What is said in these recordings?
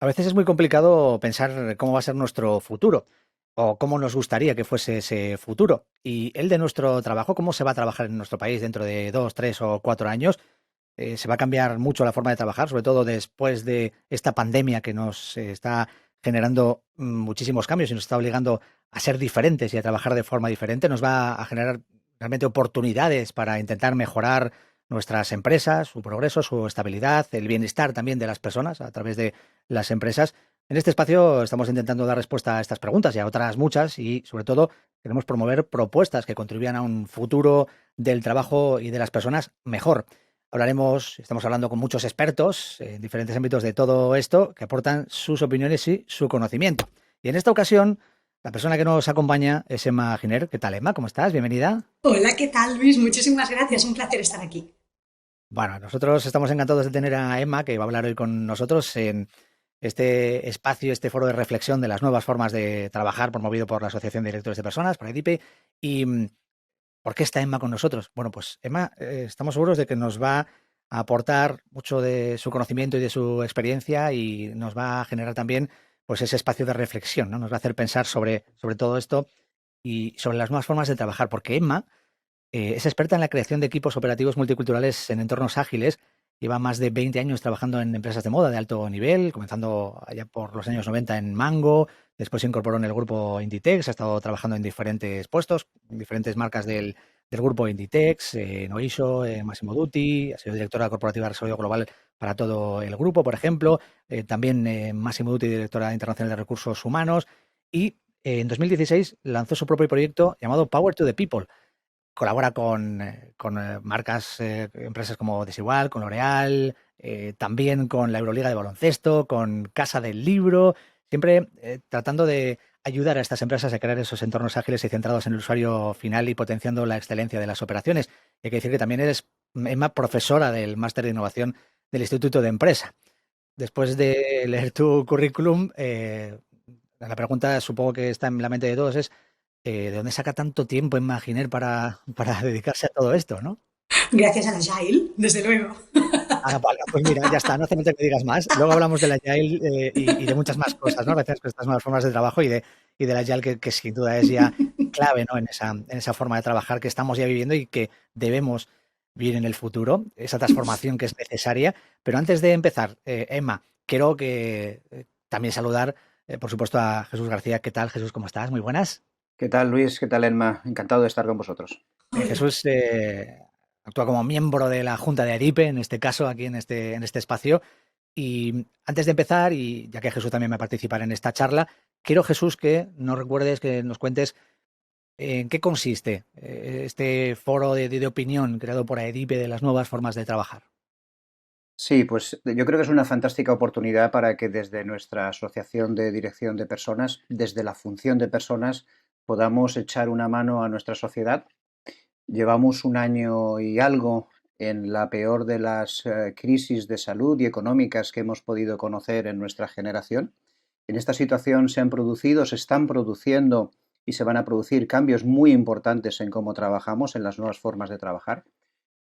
A veces es muy complicado pensar cómo va a ser nuestro futuro o cómo nos gustaría que fuese ese futuro. Y el de nuestro trabajo, cómo se va a trabajar en nuestro país dentro de 2, 3 o 4 años. Se va a cambiar mucho la forma de trabajar, sobre todo después de esta pandemia que nos está generando muchísimos cambios y nos está obligando a ser diferentes y a trabajar de forma diferente. Nos va a generar realmente oportunidades para intentar mejorar nuestras empresas, su progreso, su estabilidad, el bienestar también de las personas a través de las empresas. En este espacio estamos intentando dar respuesta a estas preguntas y a otras muchas y sobre todo queremos promover propuestas que contribuyan a un futuro del trabajo y de las personas mejor. Estamos hablando con muchos expertos en diferentes ámbitos de todo esto que aportan sus opiniones y su conocimiento. Y en esta ocasión, la persona que nos acompaña es Emma Giner. ¿Qué tal, Emma? ¿Cómo estás? Bienvenida. Hola, ¿qué tal, Luis? Muchísimas gracias. Un placer estar aquí. Bueno, nosotros estamos encantados de tener a Emma, que va a hablar hoy con nosotros en este espacio, este foro de reflexión de las nuevas formas de trabajar promovido por la Asociación de Directores de Personas, por EDIPE. ¿Y por qué está Emma con nosotros? Bueno, pues Emma, estamos seguros de que nos va a aportar mucho de su conocimiento y de su experiencia y nos va a generar también pues ese espacio de reflexión, ¿no? Nos va a hacer pensar sobre todo esto y sobre las nuevas formas de trabajar, porque Emma es experta en la creación de equipos operativos multiculturales en entornos ágiles. Lleva más de 20 años trabajando en empresas de moda de alto nivel, comenzando allá por los años 90 en Mango, después se incorporó en el grupo Inditex, ha estado trabajando en diferentes puestos, en diferentes marcas del grupo Inditex, en Oisho, en Massimo Dutti, ha sido directora corporativa de desarrollo global para todo el grupo, por ejemplo, también Massimo Dutti, directora internacional de recursos humanos, y en 2016 lanzó su propio proyecto llamado Power to the People. Colabora con marcas, empresas como Desigual, con L'Oréal, también con la Euroliga de baloncesto, con Casa del Libro, siempre tratando de ayudar a estas empresas a crear esos entornos ágiles y centrados en el usuario final y potenciando la excelencia de las operaciones. Y hay que decir que también eres, Emma, profesora del Máster de Innovación del Instituto de Empresa. Después de leer tu currículum, la pregunta supongo que está en la mente de todos es ¿de dónde saca tanto tiempo Imaginer para dedicarse a todo esto, no? Gracias a la Agile, desde luego. Ah, vale, pues mira, ya está, no hace falta que digas más. Luego hablamos del Agile y de muchas más cosas, ¿no? Relacionadas con estas nuevas formas de trabajo y del Agile que sin duda es ya clave, ¿no? En esa forma de trabajar que estamos ya viviendo y que debemos vivir en el futuro, esa transformación que es necesaria. Pero antes de empezar, Emma, quiero que también saludar, por supuesto, a Jesús García. ¿Qué tal, Jesús? ¿Cómo estás? Muy buenas. ¿Qué tal, Luis? ¿Qué tal, Elma? Encantado de estar con vosotros. Hola. Jesús actúa como miembro de la Junta de ARIPE, en este caso, aquí en este espacio. Y antes de empezar, y ya que Jesús también va a participar en esta charla, quiero, Jesús, que nos recuerdes, que nos cuentes en qué consiste este foro de opinión creado por AEDIPE de las nuevas formas de trabajar. Sí, pues yo creo que es una fantástica oportunidad para que desde nuestra Asociación de Dirección de Personas, desde la función de personas, podamos echar una mano a nuestra sociedad. Llevamos un año y algo en la peor de las crisis de salud y económicas que hemos podido conocer en nuestra generación. En esta situación se han producido, se están produciendo y se van a producir cambios muy importantes en cómo trabajamos, en las nuevas formas de trabajar.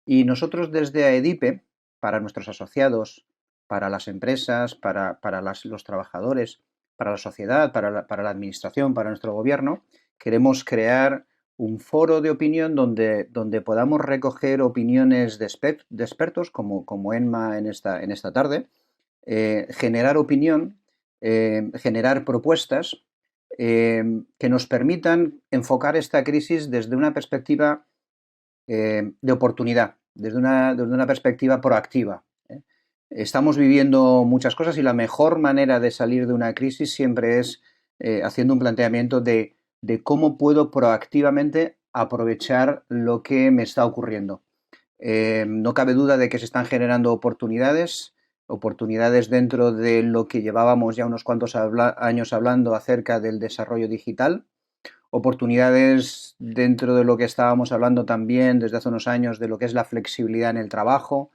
Y nosotros desde AEDIPE, para nuestros asociados, para las empresas, para los trabajadores, para la sociedad, para la administración, para nuestro gobierno, queremos crear un foro de opinión donde podamos recoger opiniones de expertos, como Enma en esta tarde, generar opinión, generar propuestas que nos permitan enfocar esta crisis desde una perspectiva de oportunidad, desde una perspectiva proactiva. Estamos viviendo muchas cosas y la mejor manera de salir de una crisis siempre es haciendo un planteamiento de cómo puedo proactivamente aprovechar lo que me está ocurriendo. No cabe duda de que se están generando oportunidades, oportunidades dentro de lo que llevábamos ya unos cuantos años hablando acerca del desarrollo digital, oportunidades dentro de lo que estábamos hablando también desde hace unos años de lo que es la flexibilidad en el trabajo.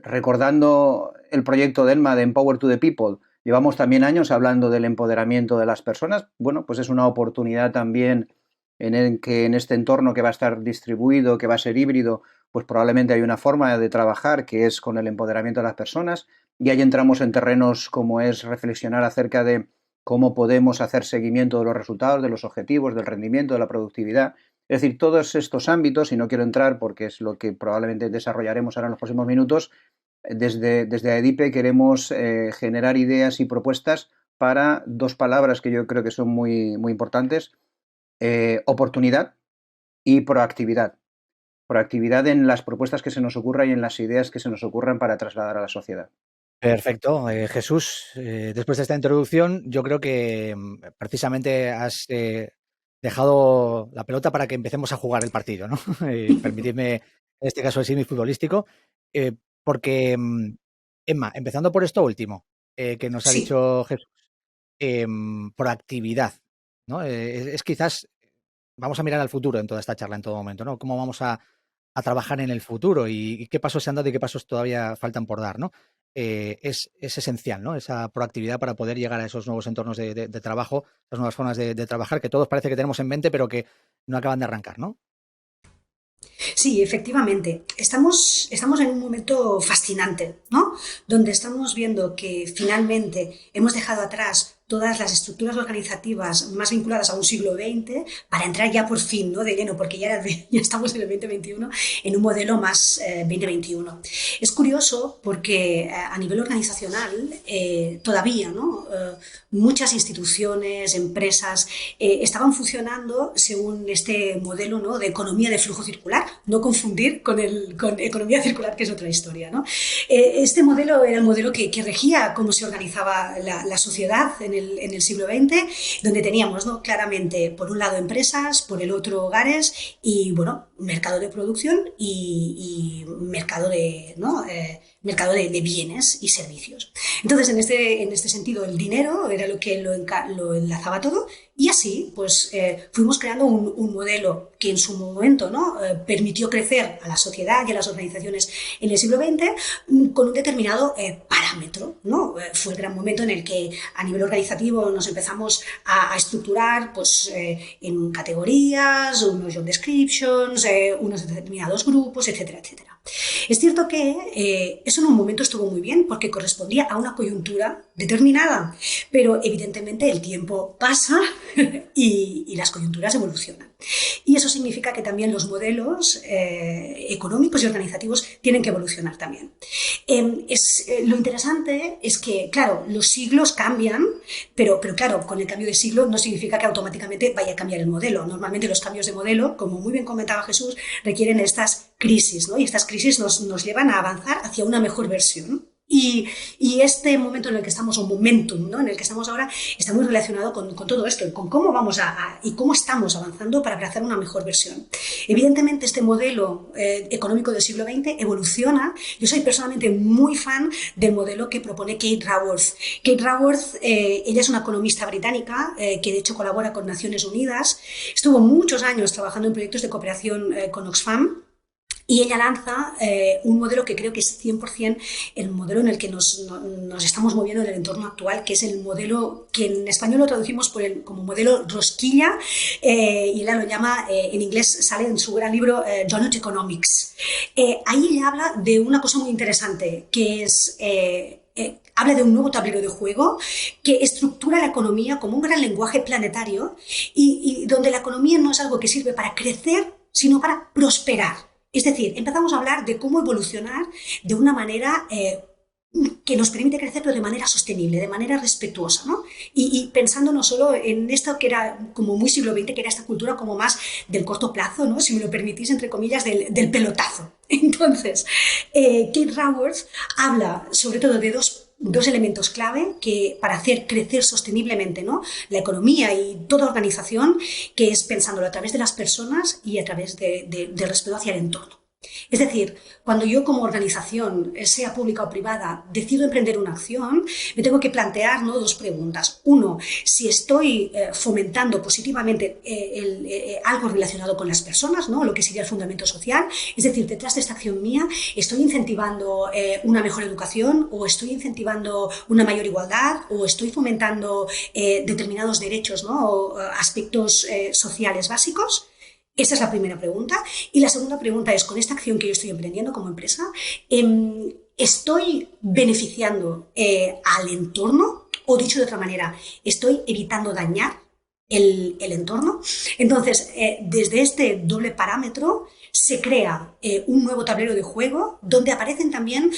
Recordando el proyecto Delma de Empower to the People, llevamos también años hablando del empoderamiento de las personas. Bueno, pues es una oportunidad también en el que en este entorno que va a estar distribuido, que va a ser híbrido, pues probablemente hay una forma de trabajar que es con el empoderamiento de las personas. y ahí entramos en terrenos como es reflexionar acerca de cómo podemos hacer seguimiento de los resultados, de los objetivos, del rendimiento, de la productividad. Es decir, todos estos ámbitos, y no quiero entrar porque es lo que probablemente desarrollaremos ahora en los próximos minutos, desde AEDIPE queremos generar ideas y propuestas para dos palabras que yo creo que son muy, muy importantes, oportunidad y proactividad. Proactividad en las propuestas que se nos ocurran y en las ideas que se nos ocurran para trasladar a la sociedad. Perfecto. Jesús, después de esta introducción, yo creo que precisamente has dejado la pelota para que empecemos a jugar el partido, ¿no? Permitidme, en este caso, el símil futbolístico, eh, porque, Emma, empezando por esto último que nos ha Sí. dicho Jesús, proactividad, ¿no? Es quizás, vamos a mirar al futuro en toda esta charla, en todo momento, ¿no? ¿Cómo vamos a trabajar en el futuro y qué pasos se han dado y qué pasos todavía faltan por dar, ¿no? Es esencial, ¿no? Esa proactividad para poder llegar a esos nuevos entornos de trabajo, esas nuevas formas de trabajar que todos parece que tenemos en mente, pero que no acaban de arrancar, ¿no? Sí, efectivamente. Estamos en un momento fascinante, ¿no? Donde estamos viendo que finalmente hemos dejado atrás todas las estructuras organizativas más vinculadas a un siglo XX para entrar ya por fin, ¿no? De lleno, porque ya estamos en el 2021, en un modelo más 2021. Es curioso porque a nivel organizacional todavía, ¿no? Muchas instituciones, empresas estaban funcionando según este modelo, ¿no? De economía de flujo circular, no confundir con economía circular, que es otra historia, ¿no? Este modelo era el modelo que regía cómo se organizaba la sociedad en el siglo XX, donde teníamos, ¿no? Claramente, por un lado, empresas, por el otro, hogares y, bueno, mercado de producción y mercado de, ¿no? Mercado de bienes y servicios. Entonces, en este sentido, el dinero era lo que lo enlazaba todo y así, pues, fuimos creando un modelo que en su momento, ¿no? Permitió crecer a la sociedad y a las organizaciones en el siglo XX con un determinado parámetro, ¿no? Fue el gran momento en el que a nivel organizativo nos empezamos a estructurar, pues, en categorías, unos job descriptions, unos determinados grupos, etcétera, etcétera. Es cierto que eso en un momento estuvo muy bien porque correspondía a una coyuntura determinada, pero evidentemente el tiempo pasa y las coyunturas evolucionan. Y eso significa que también los modelos económicos y organizativos tienen que evolucionar también. Lo interesante es que, claro, los siglos cambian, pero claro, con el cambio de siglo no significa que automáticamente vaya a cambiar el modelo. Normalmente los cambios de modelo, como muy bien comentaba Jesús, requieren estas crisis, ¿no? Y estas crisis nos llevan a avanzar hacia una mejor versión. Y este momento en el que estamos, o momentum, ¿no? En el que estamos ahora, está muy relacionado con todo esto, con cómo vamos y cómo estamos avanzando para abrazar una mejor versión. Evidentemente, este modelo económico del siglo XX evoluciona. Yo soy personalmente muy fan del modelo que propone Kate Raworth. Kate Raworth, ella es una economista británica que de hecho colabora con Naciones Unidas. Estuvo muchos años trabajando en proyectos de cooperación con Oxfam. Y ella lanza un modelo que creo que es 100% el modelo en el que nos estamos moviendo en el entorno actual, que es el modelo que en español lo traducimos como modelo rosquilla, y ella lo llama, en inglés sale en su gran libro Donut Economics. Ahí ella habla de una cosa muy interesante, que es... habla de un nuevo tablero de juego que estructura la economía como un gran lenguaje planetario y donde la economía no es algo que sirve para crecer, sino para prosperar. Es decir, empezamos a hablar de cómo evolucionar de una manera que nos permite crecer, pero de manera sostenible, de manera respetuosa, ¿no? Y pensando no solo en esto que era como muy siglo XX, que era esta cultura como más del corto plazo, ¿no? Si me lo permitís, entre comillas, del pelotazo. Entonces, Kate Raworth habla sobre todo de dos elementos clave que para hacer crecer sosteniblemente, ¿no? La economía y toda organización, que es pensándolo a través de las personas y a través del respeto hacia el entorno. Es decir, cuando yo como organización, sea pública o privada, decido emprender una acción, me tengo que plantear, ¿no? Dos preguntas. Uno, si estoy fomentando positivamente algo relacionado con las personas, ¿no? Lo que sería el fundamento social. Es decir, detrás de esta acción mía, ¿estoy incentivando una mejor educación o estoy incentivando una mayor igualdad o estoy fomentando determinados derechos, ¿no? O aspectos sociales básicos? Esa es la primera pregunta. Y la segunda pregunta es, con esta acción que yo estoy emprendiendo como empresa, ¿estoy beneficiando al entorno? O dicho de otra manera, ¿estoy evitando dañar el entorno? Entonces, desde este doble parámetro se crea un nuevo tablero de juego donde aparecen también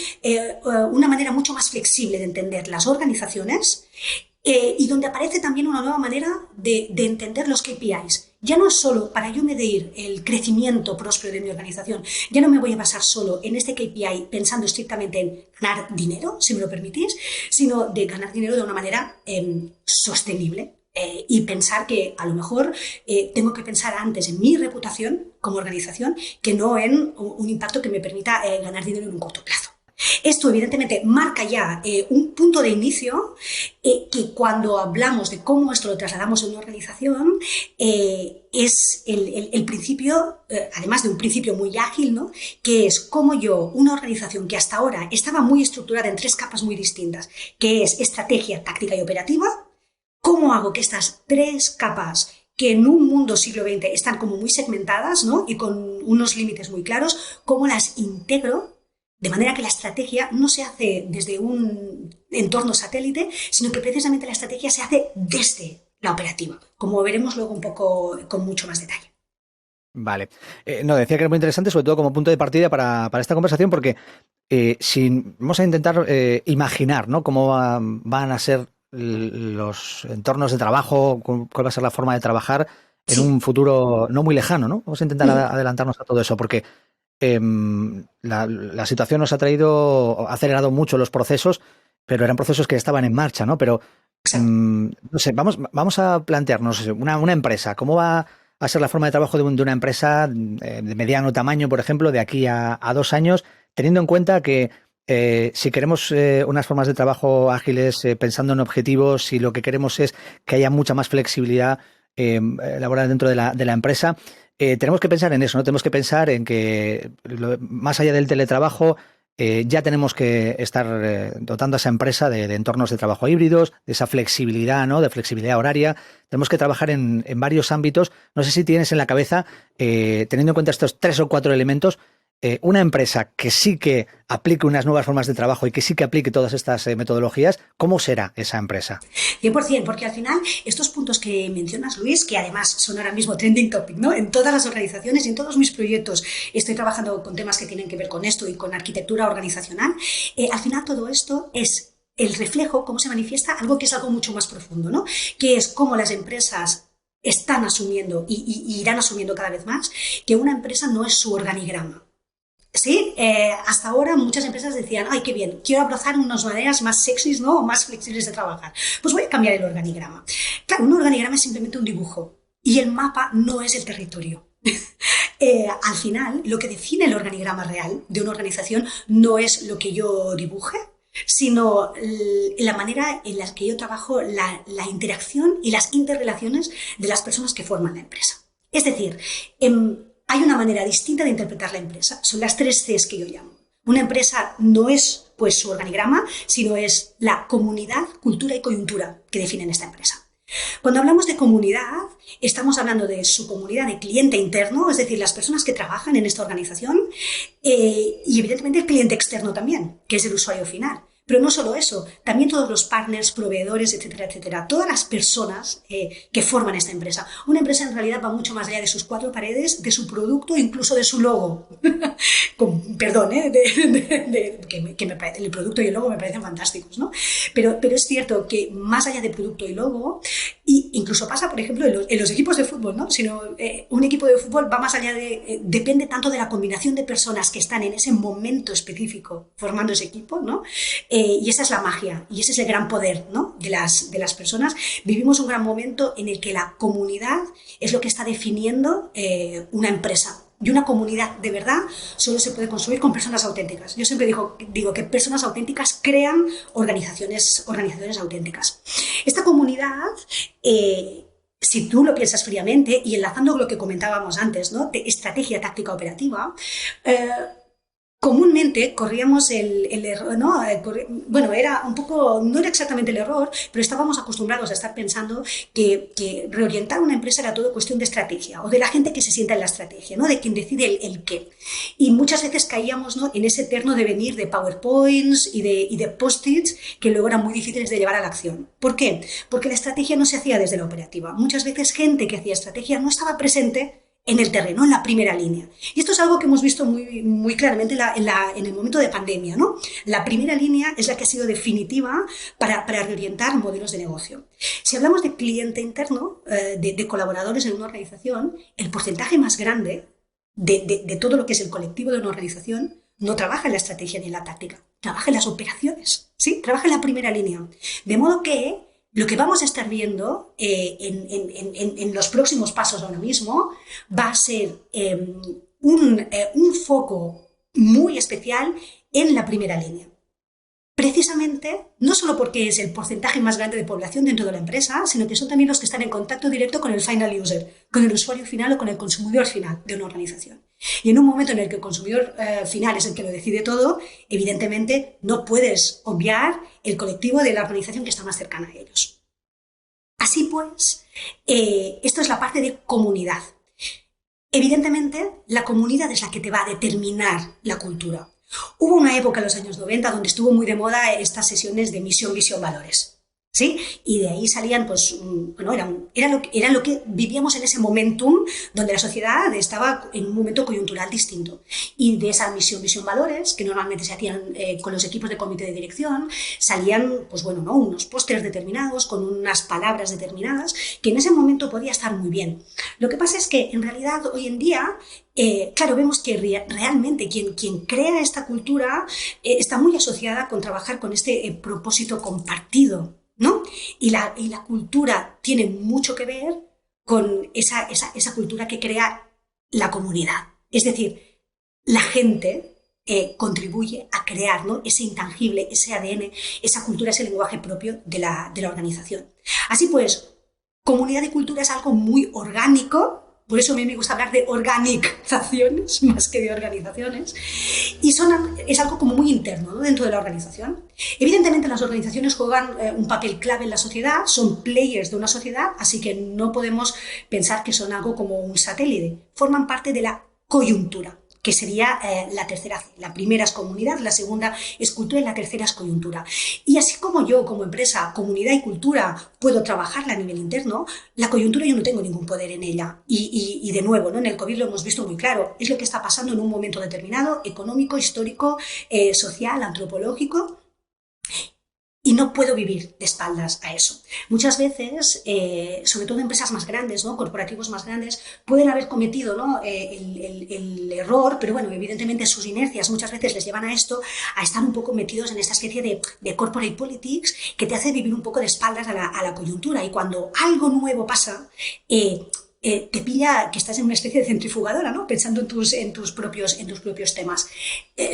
una manera mucho más flexible de entender las organizaciones y donde aparece también una nueva manera de entender los KPIs. Ya no es solo para yo medir el crecimiento próspero de mi organización, ya no me voy a basar solo en este KPI pensando estrictamente en ganar dinero, si me lo permitís, sino de ganar dinero de una manera sostenible. Y pensar que a lo mejor tengo que pensar antes en mi reputación como organización que no en un impacto que me permita ganar dinero en un corto plazo. Esto evidentemente marca ya un punto de inicio que cuando hablamos de cómo esto lo trasladamos a una organización es el principio, además de un principio muy ágil, ¿no? Que es cómo yo, una organización que hasta ahora estaba muy estructurada en 3 capas muy distintas, que es estrategia, táctica y operativa, ¿cómo hago que estas 3 capas que en un mundo siglo XX están como muy segmentadas, ¿no? Y con unos límites muy claros, cómo las integro de manera que la estrategia no se hace desde un entorno satélite, sino que precisamente la estrategia se hace desde la operativa, como veremos luego un poco con mucho más detalle. Vale. No, decía que era muy interesante, sobre todo como punto de partida para esta conversación, porque si vamos a intentar imaginar, ¿no? Cómo van a ser los entornos de trabajo, cuál va a ser la forma de trabajar en Sí. un futuro no muy lejano, ¿no? Vamos a intentar adelantarnos a todo eso, porque la situación nos ha acelerado mucho los procesos, pero eran procesos que estaban en marcha, ¿no? Pero, Exacto. no sé, vamos a plantearnos una empresa. ¿Cómo va a ser la forma de trabajo de una empresa de mediano tamaño, por ejemplo, de aquí a 2 años, teniendo en cuenta que si queremos unas formas de trabajo ágiles, pensando en objetivos, si lo que queremos es que haya mucha más flexibilidad laboral dentro de la empresa, tenemos que pensar en eso, ¿no? Tenemos que pensar en que más allá del teletrabajo, ya tenemos que estar dotando a esa empresa de entornos de trabajo híbridos, de esa flexibilidad, ¿no? De flexibilidad horaria. Tenemos que trabajar en varios ámbitos. No sé si tienes en la cabeza, teniendo en cuenta estos 3 o 4 elementos, una empresa que sí que aplique unas nuevas formas de trabajo y que sí que aplique todas estas metodologías, ¿cómo será esa empresa? 100%, porque al final estos puntos que mencionas, Luis, que además son ahora mismo trending topic, ¿no? En todas las organizaciones y en todos mis proyectos estoy trabajando con temas que tienen que ver con esto y con arquitectura organizacional. Al final todo esto es el reflejo, cómo se manifiesta algo que es algo mucho más profundo, ¿no? Que es cómo las empresas están asumiendo y irán asumiendo cada vez más que una empresa no es su organigrama. Sí, hasta ahora muchas empresas decían, ay, qué bien, quiero abrazar unas maneras más sexys, ¿no? O más flexibles de trabajar. Pues voy a cambiar el organigrama. Claro, un organigrama es simplemente un dibujo y el mapa no es el territorio. Al final, lo que define el organigrama real de una organización no es lo que yo dibuje, sino la manera en la que yo trabajo la interacción y las interrelaciones de las personas que forman la empresa. Es decir, hay una manera distinta de interpretar la empresa. Son las 3 Cs que yo llamo. Una empresa no es pues su organigrama, sino es la comunidad, cultura y coyuntura que definen esta empresa. Cuando hablamos de comunidad, estamos hablando de su comunidad de cliente interno, es decir, las personas que trabajan en esta organización, y evidentemente el cliente externo también, que es el usuario final. Pero no solo eso, también todos los partners, proveedores, etcétera, etcétera. Todas las personas que forman esta empresa. Una empresa en realidad va mucho más allá de sus 4 paredes, de su producto, incluso de su logo. Perdón, el producto y el logo me parecen fantásticos, ¿no? Pero es cierto que más allá de producto y logo, y incluso pasa, por ejemplo, en los equipos de fútbol, ¿no? Sino un equipo de fútbol va más allá depende tanto de la combinación de personas que están en ese momento específico formando ese equipo, ¿no? Y esa es la magia y ese es el gran poder, ¿no? de las personas. Vivimos un gran momento en el que la comunidad es lo que está definiendo una empresa. Y una comunidad de verdad solo se puede construir con personas auténticas. Yo siempre digo que personas auténticas crean organizaciones auténticas. Esta comunidad, si tú lo piensas fríamente y enlazando con lo que comentábamos antes, ¿no? De estrategia táctica operativa, comúnmente corríamos el error, ¿no? Bueno, era un poco, no era exactamente el error, pero estábamos acostumbrados a estar pensando que reorientar una empresa era todo cuestión de estrategia o de la gente que se sienta en la estrategia, ¿no? De quien decide el qué. Y muchas veces caíamos, ¿no?, en ese eterno devenir de PowerPoints y de post-its que luego eran muy difíciles de llevar a la acción. ¿Por qué? Porque la estrategia no se hacía desde la operativa. Muchas veces gente que hacía estrategia no estaba presente en el terreno, en la primera línea. Y esto es algo que hemos visto muy claramente en el momento de pandemia, ¿no? La primera línea es la que ha sido definitiva para reorientar modelos de negocio. Si hablamos de cliente interno, de colaboradores en una organización, el porcentaje más grande de todo lo que es el colectivo de una organización no trabaja en la estrategia ni en la táctica, trabaja en las operaciones, ¿sí? Trabaja en la primera línea. De modo que lo que vamos a estar viendo en los próximos pasos ahora mismo va a ser un foco muy especial en la primera línea. Precisamente, no solo porque es el porcentaje más grande de población dentro de la empresa, sino que son también los que están en contacto directo con el final user, con el usuario final o con el consumidor final de una organización. Y en un momento en el que el consumidor final es el que lo decide todo, evidentemente no puedes obviar el colectivo de la organización que está más cercana a ellos. Así pues, esto es la parte de comunidad. Evidentemente, la comunidad es la que te va a determinar la cultura. Hubo una época en los años 90 donde estuvo muy de moda estas sesiones de misión, visión, valores. ¿Sí? Y de ahí salían, pues, bueno, era lo que vivíamos en ese momentum donde la sociedad estaba en un momento coyuntural distinto. Y de esa misión, visión, valores, que normalmente se hacían con los equipos de comité de dirección, salían, pues bueno, ¿no?, unos pósters determinados con unas palabras determinadas que en ese momento podía estar muy bien. Lo que pasa es que en realidad hoy en día claro, vemos que realmente quien crea esta cultura está muy asociada con trabajar con este propósito compartido, ¿no? Y la cultura tiene mucho que ver con esa cultura que crea la comunidad. Es decir, la gente contribuye a crear, ¿no?, ese intangible, ese ADN, esa cultura, ese lenguaje propio de la organización. Así pues, comunidad y cultura es algo muy orgánico. Por eso a mí me gusta hablar de organizaciones más que de organizaciones. Y es algo como muy interno, ¿no?, dentro de la organización. Evidentemente las organizaciones juegan un papel clave en la sociedad, son players de una sociedad, así que no podemos pensar que son algo como un satélite. Forman parte de la coyuntura, que sería la tercera C. La primera es comunidad, la segunda es cultura y la tercera es coyuntura. Y así como yo, como empresa, comunidad y cultura, puedo trabajarla a nivel interno, la coyuntura yo no tengo ningún poder en ella. Y de nuevo, ¿no?, en el COVID lo hemos visto muy claro. Es lo que está pasando en un momento determinado, económico, histórico, social, antropológico. Y no puedo vivir de espaldas a eso. Muchas veces, sobre todo empresas más grandes, ¿no?, corporativos más grandes, pueden haber cometido, ¿no?, el error, pero bueno, evidentemente sus inercias muchas veces les llevan a esto, a estar un poco metidos en esta especie de corporate politics que te hace vivir un poco de espaldas a la coyuntura. Y cuando algo nuevo pasa, te pilla que estás en una especie de centrifugadora, ¿no?, pensando en tus propios temas.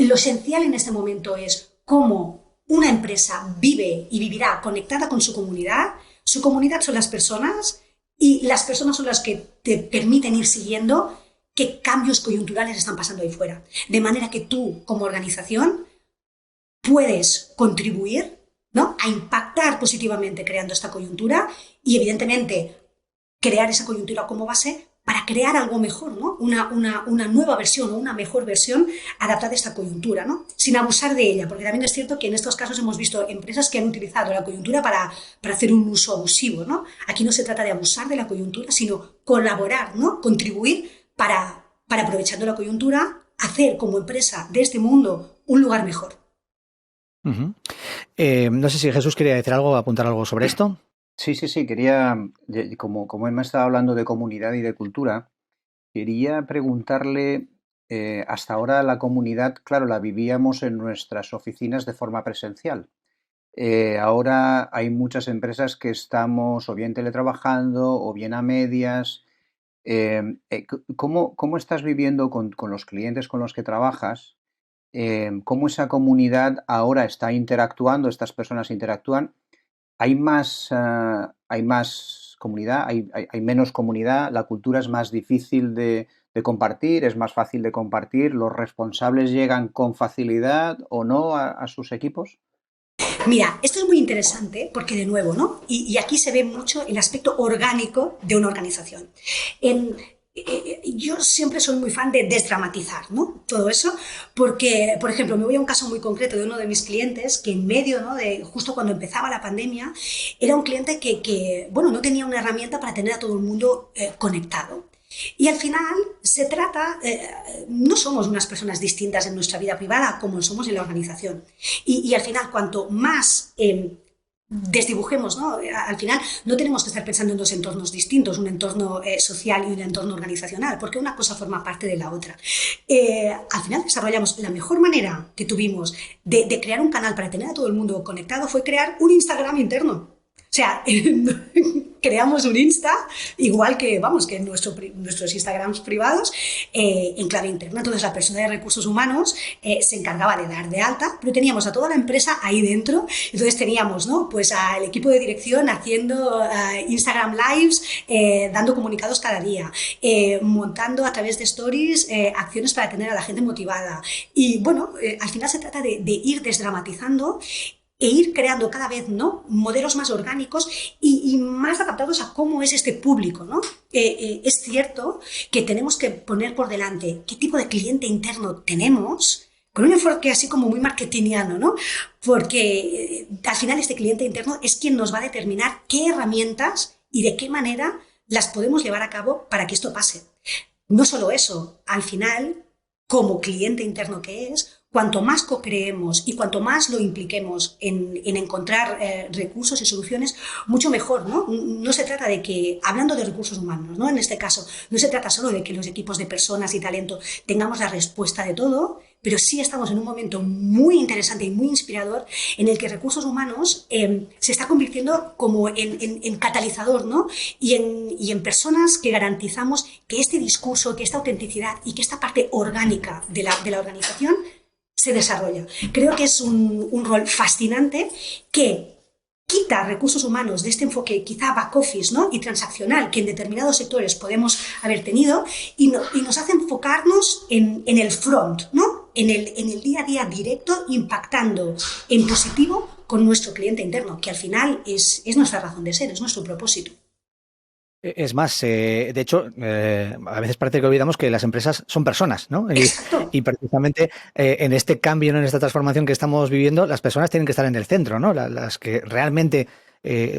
Lo esencial en este momento es cómo una empresa vive y vivirá conectada con su comunidad son las personas y las personas son las que te permiten ir siguiendo qué cambios coyunturales están pasando ahí fuera. De manera que tú, como organización, puedes contribuir, ¿no?, a impactar positivamente creando esta coyuntura y, evidentemente, crear esa coyuntura como base para crear algo mejor, ¿no?, una nueva versión o una mejor versión adaptada a esta coyuntura, ¿no?, sin abusar de ella, porque también es cierto que en estos casos hemos visto empresas que han utilizado la coyuntura para hacer un uso abusivo, ¿no? Aquí no se trata de abusar de la coyuntura, sino colaborar, ¿no?, contribuir para aprovechando la coyuntura, hacer como empresa de este mundo un lugar mejor. Uh-huh. No sé si Jesús quería decir algo, apuntar algo sobre esto. Sí, quería, como él me estaba hablando de comunidad y de cultura, quería preguntarle, hasta ahora la comunidad, claro, la vivíamos en nuestras oficinas de forma presencial. Ahora hay muchas empresas que estamos o bien teletrabajando o bien a medias. ¿Cómo estás viviendo con los clientes con los que trabajas? ¿Cómo esa comunidad ahora está interactuando, estas personas interactúan? ¿Hay más comunidad? ¿Hay menos comunidad? ¿La cultura es más difícil de compartir, es más fácil de compartir, los responsables llegan con facilidad o no a sus equipos. Mira, esto es muy interesante porque, de nuevo, ¿no? Y aquí se ve mucho el aspecto orgánico de una organización. Yo siempre soy muy fan de desdramatizar, ¿no? Todo eso, porque, por ejemplo, me voy a un caso muy concreto de uno de mis clientes que en medio, ¿no?, de justo cuando empezaba la pandemia, era un cliente que bueno, no tenía una herramienta para tener a todo el mundo conectado. Y al final se trata, no somos unas personas distintas en nuestra vida privada como somos en la organización. Y al final, cuanto más desdibujemos, ¿no? Al final no tenemos que estar pensando en dos entornos distintos, un entorno social y un entorno organizacional, porque una cosa forma parte de la otra. Al final desarrollamos la mejor manera que tuvimos de crear un canal para tener a todo el mundo conectado fue crear un Instagram interno. O sea, creamos un Insta, igual que, vamos, que nuestros Instagrams privados, en clave interna. Entonces, la persona de recursos humanos se encargaba de dar de alta, pero teníamos a toda la empresa ahí dentro. Entonces, teníamos, ¿no?, pues al equipo de dirección haciendo Instagram Lives, dando comunicados cada día, montando a través de stories acciones para tener a la gente motivada. Y, bueno, al final se trata de ir desdramatizando e ir creando cada vez, ¿no?, modelos más orgánicos y más adaptados a cómo es este público, ¿no? Es cierto que tenemos que poner por delante qué tipo de cliente interno tenemos, con un enfoque así como muy marketingiano, ¿no? Porque al final este cliente interno es quien nos va a determinar qué herramientas y de qué manera las podemos llevar a cabo para que esto pase. No solo eso, al final, como cliente interno que es, cuanto más co-creemos y cuanto más lo impliquemos en encontrar recursos y soluciones, mucho mejor, ¿no? No se trata de que, hablando de recursos humanos, ¿no?, en este caso, no se trata solo de que los equipos de personas y talento tengamos la respuesta de todo, pero sí estamos en un momento muy interesante y muy inspirador en el que recursos humanos se está convirtiendo como en catalizador, ¿no?, y en personas que garantizamos que este discurso, que esta autenticidad y que esta parte orgánica de la organización se desarrolla. Creo que es un rol fascinante que quita recursos humanos de este enfoque quizá back office, ¿no?, y transaccional que en determinados sectores podemos haber tenido y nos hace enfocarnos en el front, ¿no?, en el día a día directo, impactando en positivo con nuestro cliente interno, que al final es nuestra razón de ser, es nuestro propósito. Es más, de hecho, a veces parece que olvidamos que las empresas son personas, ¿no? Y precisamente en este cambio, ¿no?, en esta transformación que estamos viviendo, las personas tienen que estar en el centro, ¿no? Las que realmente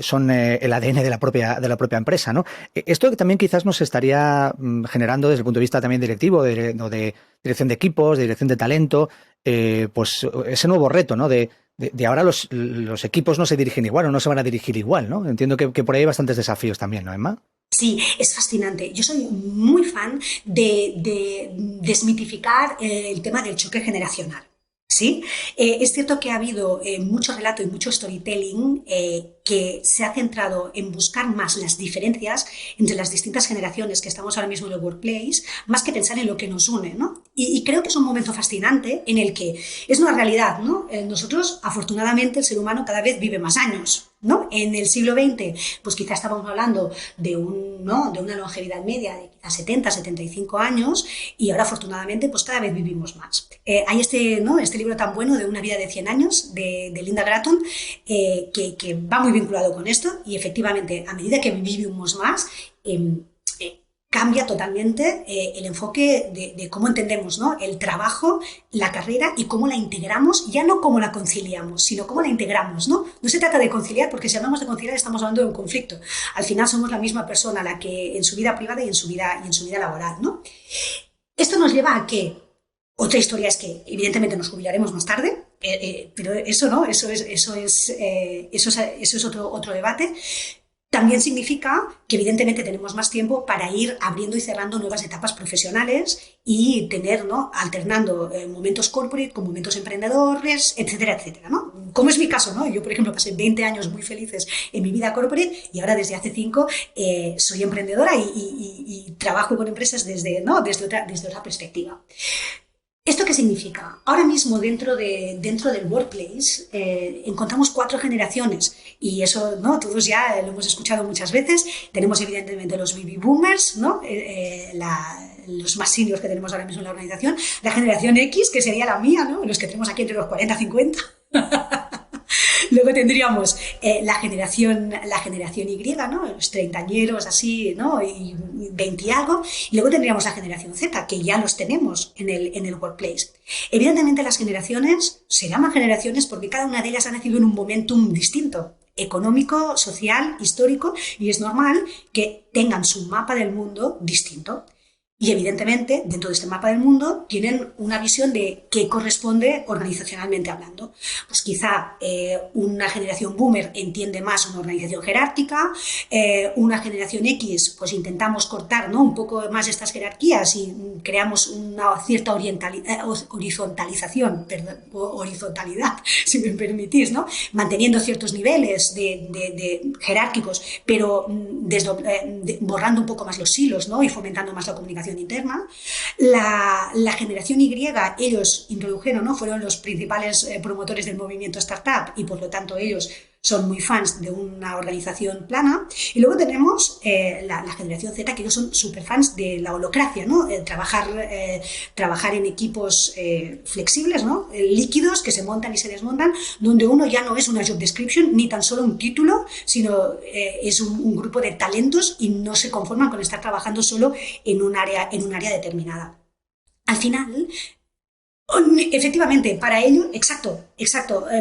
son el ADN de la propia empresa, ¿no? Esto también quizás nos estaría generando desde el punto de vista también directivo, de dirección de equipos, de dirección de talento, pues ese nuevo reto, ¿no? De ahora los equipos no se dirigen igual o no se van a dirigir igual, ¿no? Entiendo que por ahí hay bastantes desafíos también, ¿no, Emma? Sí, es fascinante. Yo soy muy fan de desmitificar el tema del choque generacional. ¿Sí? Es cierto que ha habido mucho relato y mucho storytelling que se ha centrado en buscar más las diferencias entre las distintas generaciones que estamos ahora mismo en el workplace, más que pensar en lo que nos une, ¿no? Y creo que es un momento fascinante en el que es una realidad, ¿no? Nosotros, afortunadamente, el ser humano cada vez vive más años, ¿no? En el siglo XX, pues quizá estábamos hablando de una longevidad media de quizás 70, 75 años y ahora afortunadamente pues cada vez vivimos más. Hay este libro tan bueno de Una vida de 100 años de Linda Gratton que va muy vinculado con esto y efectivamente a medida que vivimos más cambia totalmente el enfoque de cómo entendemos, ¿no?, el trabajo, la carrera y cómo la integramos, ya no cómo la conciliamos, sino cómo la integramos, ¿no? No se trata de conciliar, porque si hablamos de conciliar estamos hablando de un conflicto. Al final somos la misma persona la que en su vida privada y en su vida laboral, ¿no? Esto nos lleva a que otra historia es que evidentemente nos jubilaremos más tarde, pero eso no, eso es otro debate. También significa que evidentemente tenemos más tiempo para ir abriendo y cerrando nuevas etapas profesionales y tener, ¿no?, alternando momentos corporate con momentos emprendedores, etcétera, etcétera, ¿no? Como es mi caso, ¿no? Yo, por ejemplo, pasé 20 años muy felices en mi vida corporate y ahora desde hace 5 soy emprendedora y trabajo con empresas desde otra perspectiva. ¿Esto qué significa? Ahora mismo dentro del workplace encontramos 4 generaciones y eso, ¿no?, todos ya lo hemos escuchado muchas veces. Tenemos evidentemente los baby boomers, ¿no?, los más seniors que tenemos ahora mismo en la organización, la generación X, que sería la mía, ¿no? Los que tenemos aquí entre los 40 y 50. Luego tendríamos la generación Y, ¿no? Los treintañeros así, ¿no? Y 20 y algo. Y luego tendríamos la generación Z, que ya los tenemos en el workplace. Evidentemente las generaciones se llaman generaciones porque cada una de ellas ha nacido en un momentum distinto, económico, social, histórico, y es normal que tengan su mapa del mundo distinto. Y evidentemente, dentro de este mapa del mundo, tienen una visión de qué corresponde organizacionalmente hablando. Pues quizá una generación boomer entiende más una organización jerárquica, una generación X, pues intentamos cortar, ¿no?, un poco más estas jerarquías y creamos una cierta horizontalidad, si me permitís, ¿no?, manteniendo ciertos niveles de jerárquicos, pero borrando un poco más los silos, ¿no?, y fomentando más la comunicación interna. La generación Y, ellos introdujeron, ¿no?, fueron los principales promotores del movimiento startup y por lo tanto ellos son muy fans de una organización plana. Y luego tenemos la generación Z, que ellos son súper fans de la holocracia, ¿no? Trabajar en equipos flexibles, ¿no?, líquidos, que se montan y se desmontan, donde uno ya no es una job description ni tan solo un título, sino es un grupo de talentos y no se conforman con estar trabajando solo en un área determinada. Al final, efectivamente, para ello, exacto.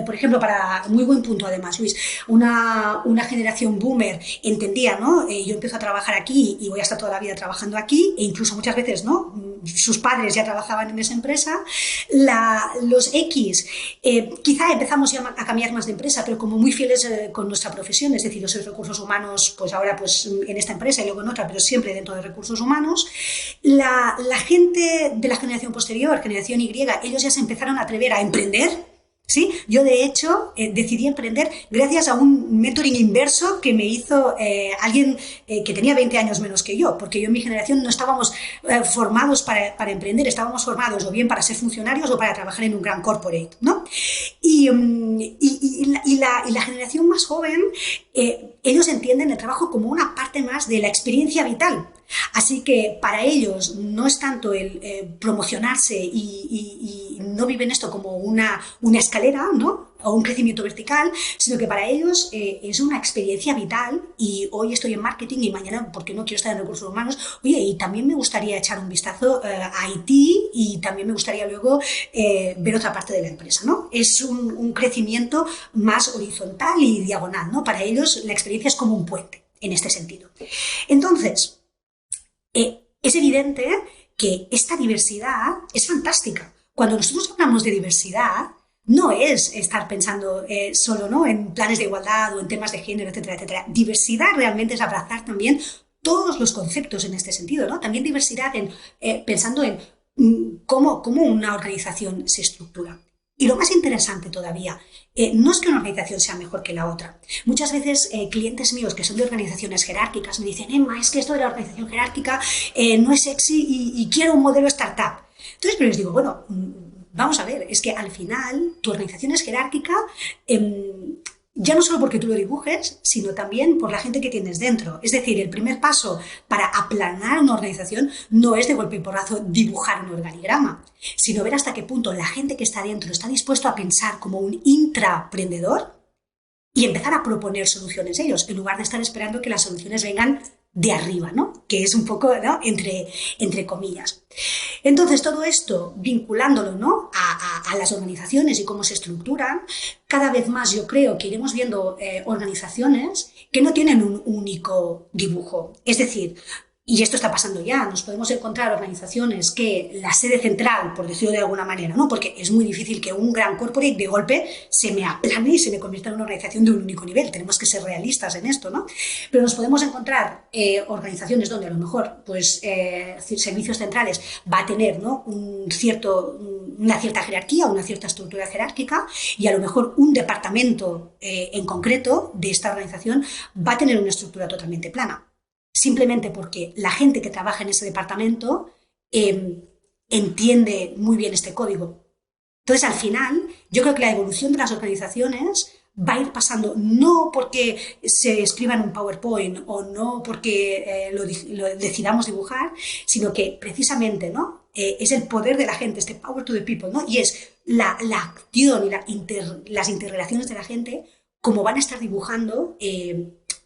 Por ejemplo, muy buen punto además, Luis, una generación boomer entendía, ¿no? Yo empiezo a trabajar aquí y voy a estar toda la vida trabajando aquí, e incluso muchas veces, ¿no?, sus padres ya trabajaban en esa empresa. Los X, quizá empezamos ya a cambiar más de empresa, pero como muy fieles con nuestra profesión, es decir, yo soy recursos humanos, pues ahora pues en esta empresa y luego en otra, pero siempre dentro de recursos humanos. La gente de la generación posterior, generación Y, ellos ya se empezaron a atrever a emprender. ¿Sí? Yo, de hecho, decidí emprender gracias a un mentoring inverso que me hizo alguien que tenía 20 años menos que yo, porque yo en mi generación no estábamos formados para emprender, estábamos formados o bien para ser funcionarios o para trabajar en un gran corporate, ¿no? Y la generación más joven, ellos entienden el trabajo como una parte más de la experiencia vital. Así que para ellos no es tanto el promocionarse y no viven esto como una escalera, ¿no?, o un crecimiento vertical, sino que para ellos es una experiencia vital. Y hoy estoy en marketing y mañana, ¿por qué no quiero estar en recursos humanos? Oye, y también me gustaría echar un vistazo a IT y también me gustaría luego ver otra parte de la empresa, ¿no? Es un crecimiento más horizontal y diagonal, ¿no? Para ellos la experiencia es como un puente en este sentido. Entonces, es evidente que esta diversidad es fantástica. Cuando nosotros hablamos de diversidad, no es estar pensando solo, ¿no?, en planes de igualdad o en temas de género, etcétera, etcétera. Diversidad realmente es abrazar también todos los conceptos en este sentido, ¿no? También diversidad pensando en cómo una organización se estructura. Y lo más interesante todavía, no es que una organización sea mejor que la otra. Muchas veces clientes míos que son de organizaciones jerárquicas me dicen: Emma, es que esto de la organización jerárquica no es sexy y quiero un modelo startup. Entonces, pero les digo, bueno, vamos a ver, es que al final tu organización es jerárquica, ya no solo porque tú lo dibujes, sino también por la gente que tienes dentro. Es decir, el primer paso para aplanar una organización no es de golpe y porrazo dibujar un organigrama, sino ver hasta qué punto la gente que está dentro está dispuesto a pensar como un intraprendedor y empezar a proponer soluciones ellos, en lugar de estar esperando que las soluciones vengan de arriba, ¿no?, que es un poco, ¿no?, entre comillas. Entonces, todo esto vinculándolo, ¿no?, a las organizaciones y cómo se estructuran, cada vez más yo creo que iremos viendo organizaciones que no tienen un único dibujo. Es decir, y esto está pasando ya, nos podemos encontrar organizaciones que la sede central, por decirlo de alguna manera, ¿no?, porque es muy difícil que un gran corporate de golpe se me aplane y se me convierta en una organización de un único nivel. Tenemos que ser realistas en esto, ¿no? Pero nos podemos encontrar organizaciones donde a lo mejor, pues, servicios centrales va a tener, ¿no?, una cierta jerarquía, una cierta estructura jerárquica, y a lo mejor un departamento en concreto de esta organización va a tener una estructura totalmente plana. Simplemente porque la gente que trabaja en ese departamento entiende muy bien este código. Entonces, al final, yo creo que la evolución de las organizaciones va a ir pasando, no porque se escriba en un PowerPoint o no porque lo decidamos dibujar, sino que precisamente, ¿no? Es el poder de la gente, este power to the people, ¿no? Y es la acción y las interrelaciones de la gente como van a estar dibujando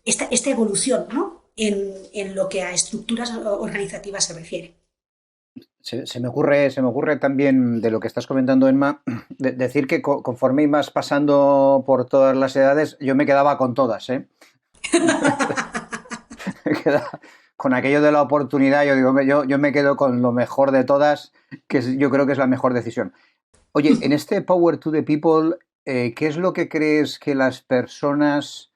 esta evolución, ¿no? En lo que a estructuras organizativas se refiere. Se me ocurre también de lo que estás comentando, Emma, decir que conforme ibas pasando por todas las edades, yo me quedaba con todas, ¿eh? Con aquello de la oportunidad, yo digo, yo me quedo con lo mejor de todas, yo creo que es la mejor decisión. Oye, en este Power to the People, ¿qué es lo que crees que las personas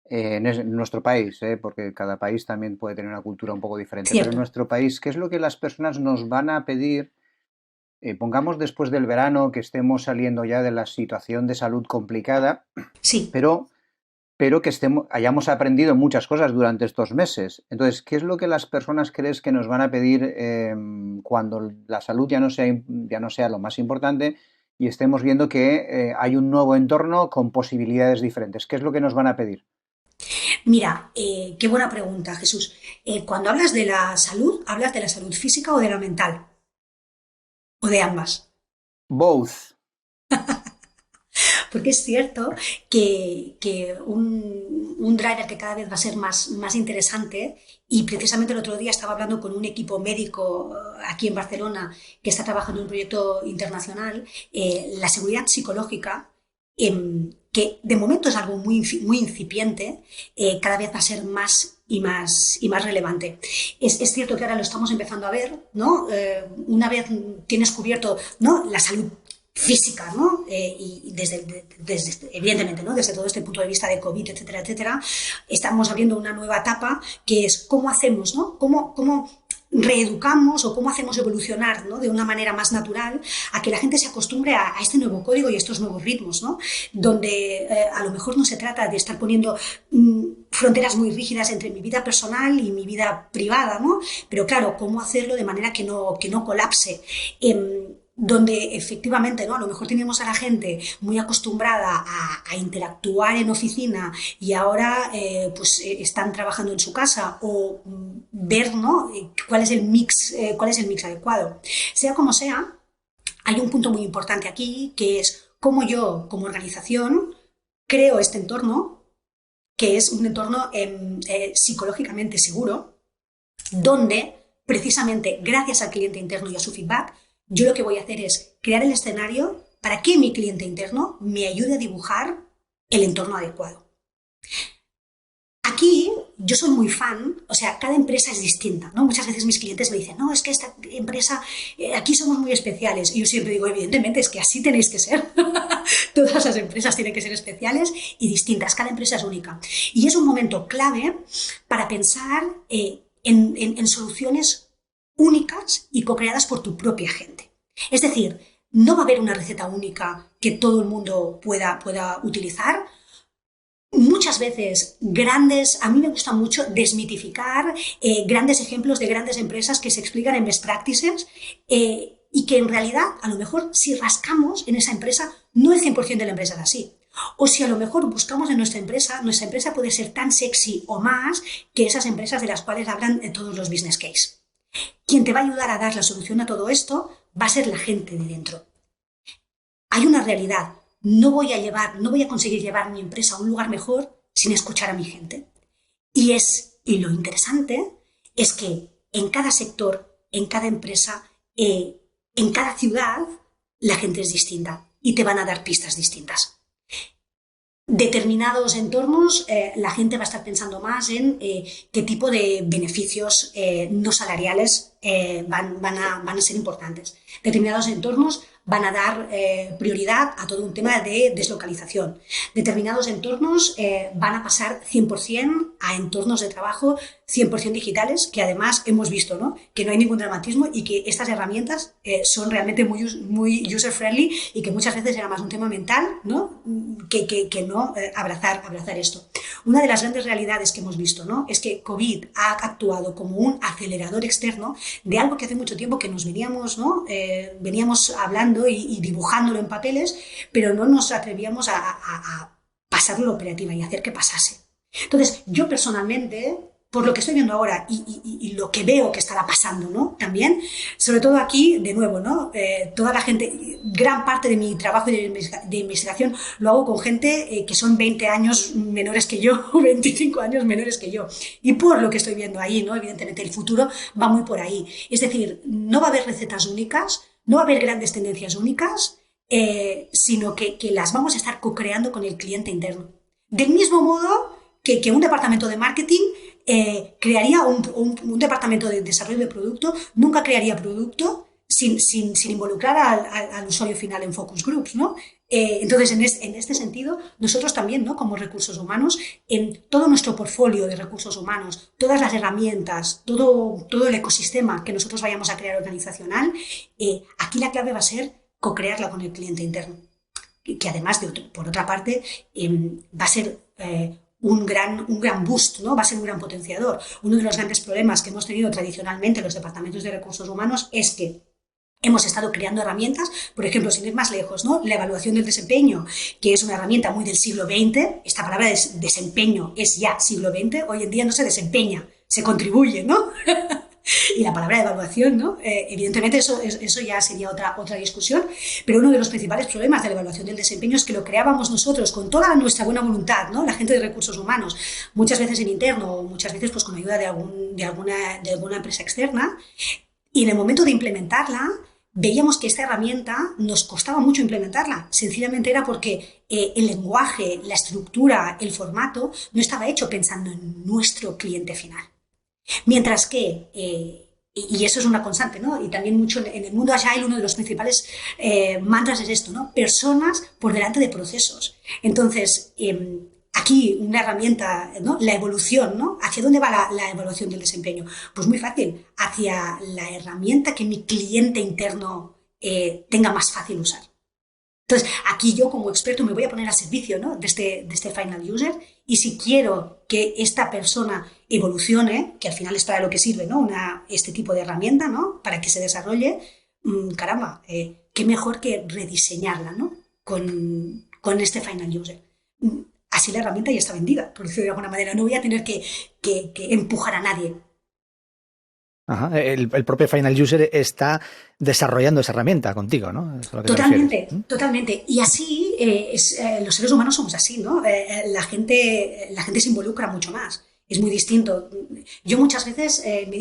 en nuestro país, porque cada país también puede tener una cultura un poco diferente, pero en Cierto. nuestro país, ¿qué es lo que las personas nos van a pedir? Pongamos después del verano que estemos saliendo ya de la situación de salud complicada, Sí. pero que hayamos aprendido muchas cosas durante estos meses. Entonces, ¿qué es lo que las personas crees que nos van a pedir cuando la salud ya no sea lo más importante y estemos viendo que hay un nuevo entorno con posibilidades diferentes? ¿Qué es lo que nos van a pedir? Mira, qué buena pregunta, Jesús. Cuando hablas de la salud, ¿hablas de la salud física o de la mental? ¿O de ambas? Both. Porque es cierto que un driver que cada vez va a ser más interesante, y precisamente el otro día estaba hablando con un equipo médico aquí en Barcelona que está trabajando en un proyecto internacional, la seguridad psicológica, que de momento es algo muy incipiente, cada vez va a ser más y más relevante. Es cierto que ahora lo estamos empezando a ver, ¿no? Una vez tienes cubierto, ¿no?, la salud física, ¿no? Y desde, evidentemente, ¿no?, desde todo este punto de vista de COVID, etcétera, etcétera, estamos abriendo una nueva etapa que es cómo hacemos, ¿no? Cómo reeducamos o cómo hacemos evolucionar, ¿no?, de una manera más natural a que la gente se acostumbre a este nuevo código y a estos nuevos ritmos, ¿no? Donde a lo mejor no se trata de estar poniendo fronteras muy rígidas entre mi vida personal y mi vida privada, ¿no? Pero claro, cómo hacerlo de manera que no colapse. Donde efectivamente, ¿no?, a lo mejor teníamos a la gente muy acostumbrada a interactuar en oficina y ahora están trabajando en su casa, o ver, ¿no?, cuál es el mix adecuado. Sea como sea, hay un punto muy importante aquí, que es cómo yo, como organización, creo este entorno, que es un entorno psicológicamente seguro, donde precisamente gracias al cliente interno y a su feedback, yo lo que voy a hacer es crear el escenario para que mi cliente interno me ayude a dibujar el entorno adecuado. Aquí yo soy muy fan, o sea, cada empresa es distinta, ¿no? Muchas veces mis clientes me dicen, no, es que esta empresa, aquí somos muy especiales. Y yo siempre digo, evidentemente, es que así tenéis que ser. Todas las empresas tienen que ser especiales y distintas, cada empresa es única. Y es un momento clave para pensar en soluciones únicas y co-creadas por tu propia gente. Es decir, no va a haber una receta única que todo el mundo pueda utilizar. Muchas veces a mí me gusta mucho desmitificar grandes ejemplos de grandes empresas que se explican en best practices, y que en realidad, a lo mejor, si rascamos en esa empresa, no el 100% de la empresa es así. O si a lo mejor buscamos en nuestra empresa puede ser tan sexy o más que esas empresas de las cuales hablan todos los business case. Quien te va a ayudar a dar la solución a todo esto va a ser la gente de dentro. Hay una realidad. No voy a conseguir llevar mi empresa a un lugar mejor sin escuchar a mi gente. Y lo interesante es que en cada sector, en cada empresa, en cada ciudad, la gente es distinta y te van a dar pistas distintas. Determinados entornos, la gente va a estar pensando más en qué tipo de beneficios no salariales van a ser importantes. Determinados entornos van a dar prioridad a todo un tema de deslocalización. Determinados entornos van a pasar 100% a entornos de trabajo 100% digitales, que además hemos visto, ¿no?, que no hay ningún dramatismo y que estas herramientas son realmente muy user-friendly, y que muchas veces era más un tema mental, ¿no?, que no abrazar esto. Una de las grandes realidades que hemos visto, ¿no?, es que COVID ha actuado como un acelerador externo de algo que hace mucho tiempo que nos veníamos hablando y dibujándolo en papeles, pero no nos atrevíamos a pasarlo a la operativa y hacer que pasase. Entonces, yo personalmente, por lo que estoy viendo ahora y lo que veo que estará pasando, ¿no? También, sobre todo aquí, de nuevo, ¿no? Toda la gente, gran parte de mi trabajo de investigación lo hago con gente que son 20 años menores que yo, o 25 años menores que yo. Y por lo que estoy viendo ahí, ¿no? Evidentemente, el futuro va muy por ahí. Es decir, no va a haber recetas únicas, no va a haber grandes tendencias únicas, sino que las vamos a estar co-creando con el cliente interno. Del mismo modo que un departamento de marketing crearía un departamento de desarrollo de producto, nunca crearía producto sin involucrar al usuario final en focus groups, ¿no? Entonces, en este sentido, nosotros también, ¿no? Como recursos humanos, en todo nuestro portfolio de recursos humanos, todas las herramientas, todo el ecosistema que nosotros vayamos a crear organizacional, aquí la clave va a ser co-crearla con el cliente interno. Que además, por otra parte, va a ser un gran boost, ¿no? Va a ser un gran potenciador. Uno de los grandes problemas que hemos tenido tradicionalmente en los departamentos de recursos humanos es que hemos estado creando herramientas, por ejemplo, sin ir más lejos, ¿no? La evaluación del desempeño, que es una herramienta muy del siglo XX. Esta palabra de desempeño es ya siglo XX. Hoy en día no se desempeña, se contribuye, ¿no? Y la palabra evaluación, ¿no? Evidentemente eso ya sería otra discusión, pero uno de los principales problemas de la evaluación del desempeño es que lo creábamos nosotros con toda nuestra buena voluntad, ¿no? La gente de recursos humanos, muchas veces en interno, muchas veces pues con ayuda de alguna empresa externa, y en el momento de implementarla veíamos que esta herramienta nos costaba mucho implementarla. Sencillamente era porque el lenguaje, la estructura, el formato no estaba hecho pensando en nuestro cliente final. Mientras que, y eso es una constante, ¿no? Y también mucho en el mundo Agile, uno de los principales mantras es esto, ¿no? Personas por delante de procesos. Entonces, aquí una herramienta, ¿no? La evolución, ¿no? ¿Hacia dónde va la evaluación del desempeño? Pues muy fácil, hacia la herramienta que mi cliente interno tenga más fácil usar. Entonces, aquí yo como experto me voy a poner al servicio, ¿no? de este final user, y si quiero que esta persona evolucione, que al final es para lo que sirve, ¿no? Este tipo de herramienta, ¿no? Para que se desarrolle, caramba, qué mejor que rediseñarla, ¿no? Con este final user. Así la herramienta ya está vendida, por decirlo de alguna manera. No voy a tener que empujar a nadie. Ajá. El propio Final User está desarrollando esa herramienta contigo, ¿no? Es a lo que Totalmente. Y así, los seres humanos somos así, ¿no? La gente se involucra mucho más. Es muy distinto. Yo muchas veces me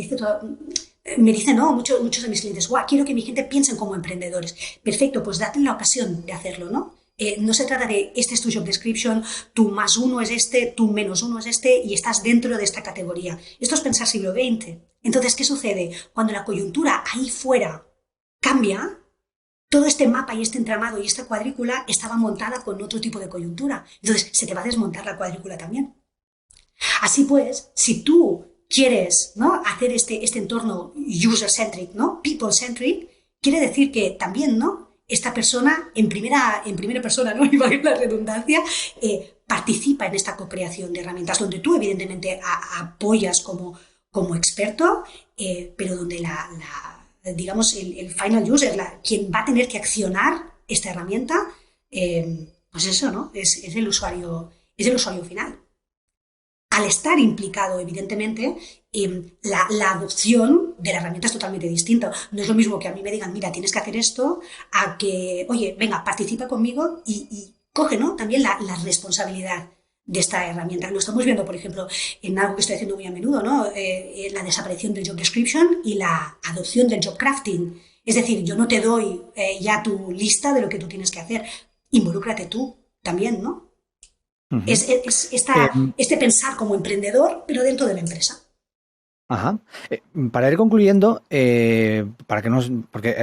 dicen, no, muchos de mis clientes, guau, quiero que mi gente piensen como emprendedores. Perfecto, pues date la ocasión de hacerlo, ¿no? No se trata de este es tu job description, tu +1 es este, tu -1 es este y estás dentro de esta categoría. Esto es pensar siglo XX. Entonces, ¿qué sucede? Cuando la coyuntura ahí fuera cambia, todo este mapa y este entramado y esta cuadrícula estaba montada con otro tipo de coyuntura. Entonces, se te va a desmontar la cuadrícula también. Así pues, si tú quieres, ¿no? hacer este entorno user-centric, ¿no? people-centric, quiere decir que también, ¿no? esta persona en primera persona, ¿no? Y valga la redundancia, participa en esta co-creación de herramientas donde tú evidentemente apoyas como experto, pero donde digamos el final user, quien va a tener que accionar esta herramienta, pues eso, ¿no? Es el usuario final. Al estar implicado, evidentemente, la adopción de la herramienta es totalmente distinta. No es lo mismo que a mí me digan, mira, tienes que hacer esto, a que, oye, venga, participa conmigo y coge, ¿no? también la responsabilidad de esta herramienta. Lo estamos viendo, por ejemplo, en algo que estoy haciendo muy a menudo, ¿no? La desaparición del job description y la adopción del job crafting. Es decir, yo no te doy ya tu lista de lo que tú tienes que hacer. Involúcrate tú también, ¿no? Uh-huh. Este pensar como emprendedor, pero dentro de la empresa. Ajá. Para ir concluyendo, porque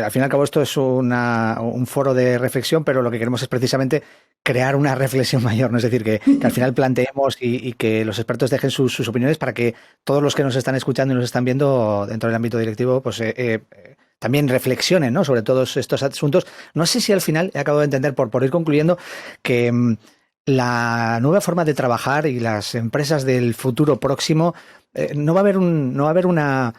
al fin y al cabo esto es un foro de reflexión, pero lo que queremos es precisamente crear una reflexión mayor, ¿no? Es decir, que al final planteemos y que los expertos dejen sus opiniones para que todos los que nos están escuchando y nos están viendo dentro del ámbito directivo, pues también reflexionen, ¿no? sobre todos estos asuntos. No sé si al final, acabo de entender, por ir concluyendo, que la nueva forma de trabajar y las empresas del futuro próximo, no va a haber una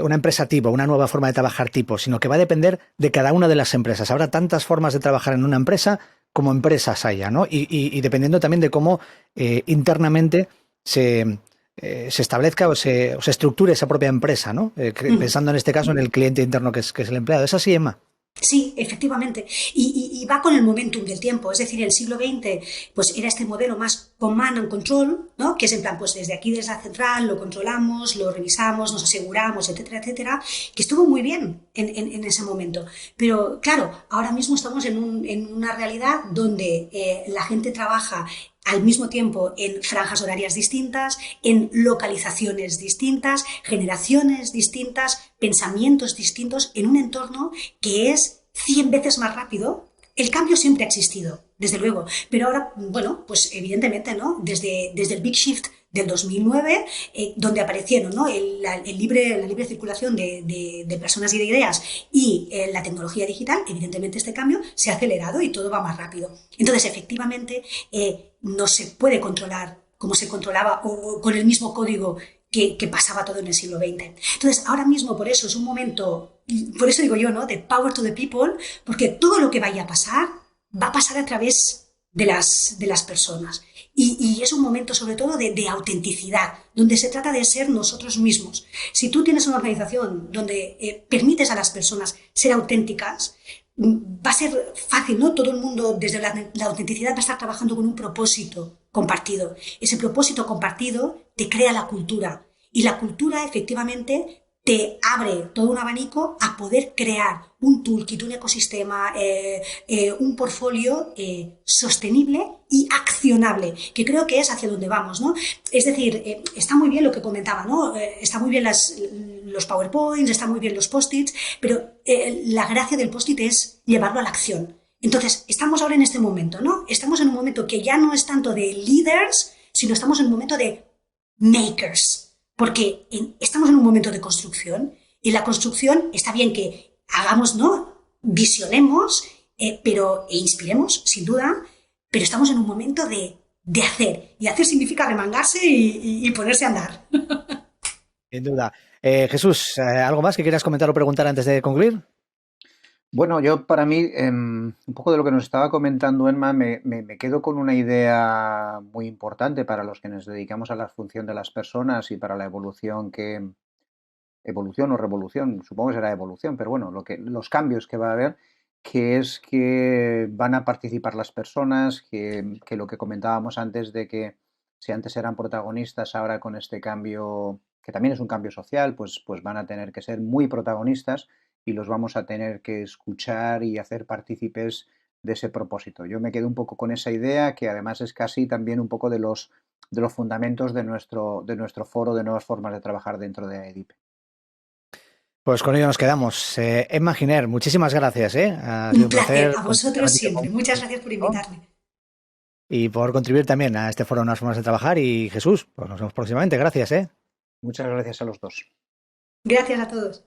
empresa tipo, una nueva forma de trabajar tipo, sino que va a depender de cada una de las empresas. Habrá tantas formas de trabajar en una empresa como empresas haya, ¿no? Y dependiendo también de cómo internamente se establezca o se estructure esa propia empresa, ¿no? Pensando en este caso en el cliente interno que es el empleado. ¿Es así, Emma? Sí, efectivamente. Y va con el momentum del tiempo. Es decir, el siglo XX pues era este modelo más command and control, ¿no? Que es en plan, pues desde aquí, desde la central, lo controlamos, lo revisamos, nos aseguramos, etcétera, etcétera, que estuvo muy bien en ese momento. Pero claro, ahora mismo estamos en una realidad donde la gente trabaja al mismo tiempo en franjas horarias distintas, en localizaciones distintas, generaciones distintas, pensamientos distintos, en un entorno que es 100 veces más rápido. El cambio siempre ha existido, desde luego, pero ahora, bueno, pues evidentemente, ¿no? Desde el Big Shift del 2009, donde aparecieron, ¿no? La libre circulación de personas y de ideas y la tecnología digital, evidentemente este cambio se ha acelerado y todo va más rápido. Entonces, efectivamente, no se puede controlar como se controlaba o con el mismo código que pasaba todo en el siglo XX. Entonces, ahora mismo por eso es un momento, por eso digo yo, ¿no? De power to the people, porque todo lo que vaya a pasar va a pasar a través de las personas. Y es un momento sobre todo de autenticidad, donde se trata de ser nosotros mismos. Si tú tienes una organización donde permites a las personas ser auténticas, va a ser fácil, ¿no? Todo el mundo desde la autenticidad va a estar trabajando con un propósito compartido. Ese propósito compartido te crea la cultura y la cultura efectivamente te abre todo un abanico a poder crear un toolkit, un ecosistema, un portfolio sostenible y accionable, que creo que es hacia donde vamos, ¿no? Es decir, está muy bien lo que comentaba, ¿no? Está muy bien los PowerPoints, está muy bien los post-its, pero la gracia del post-it es llevarlo a la acción. Entonces, estamos ahora en este momento, ¿no? Estamos en un momento que ya no es tanto de leaders, sino estamos en un momento de makers. Porque estamos en un momento de construcción y la construcción está bien que hagamos, ¿no? Visionemos, e inspiremos, sin duda, pero estamos en un momento de hacer. Y hacer significa remangarse y ponerse a andar. Sin duda. Jesús, ¿algo más que quieras comentar o preguntar antes de concluir? Bueno, yo para mí, un poco de lo que nos estaba comentando Emma, me quedo con una idea muy importante para los que nos dedicamos a la función de las personas y para la evolución o revolución, supongo que será evolución, pero bueno, los cambios que va a haber, que es que van a participar las personas, que lo que comentábamos antes de que si antes eran protagonistas, ahora con este cambio, que también es un cambio social, pues van a tener que ser muy protagonistas y los vamos a tener que escuchar y hacer partícipes de ese propósito. Yo me quedo un poco con esa idea, que además es casi también un poco de los fundamentos de nuestro foro de nuevas formas de trabajar dentro de EDIP. Pues con ello nos quedamos. Emma Giner, muchísimas gracias, ¿eh? Ha sido Un un placer, placer a compartir un vosotros ratito siempre. Muchas gracias por contigo invitarme. y por contribuir también a este foro de Nuevas Formas de Trabajar. Y Jesús, pues nos vemos próximamente. Gracias, ¿eh? Muchas gracias a los dos. Gracias a todos.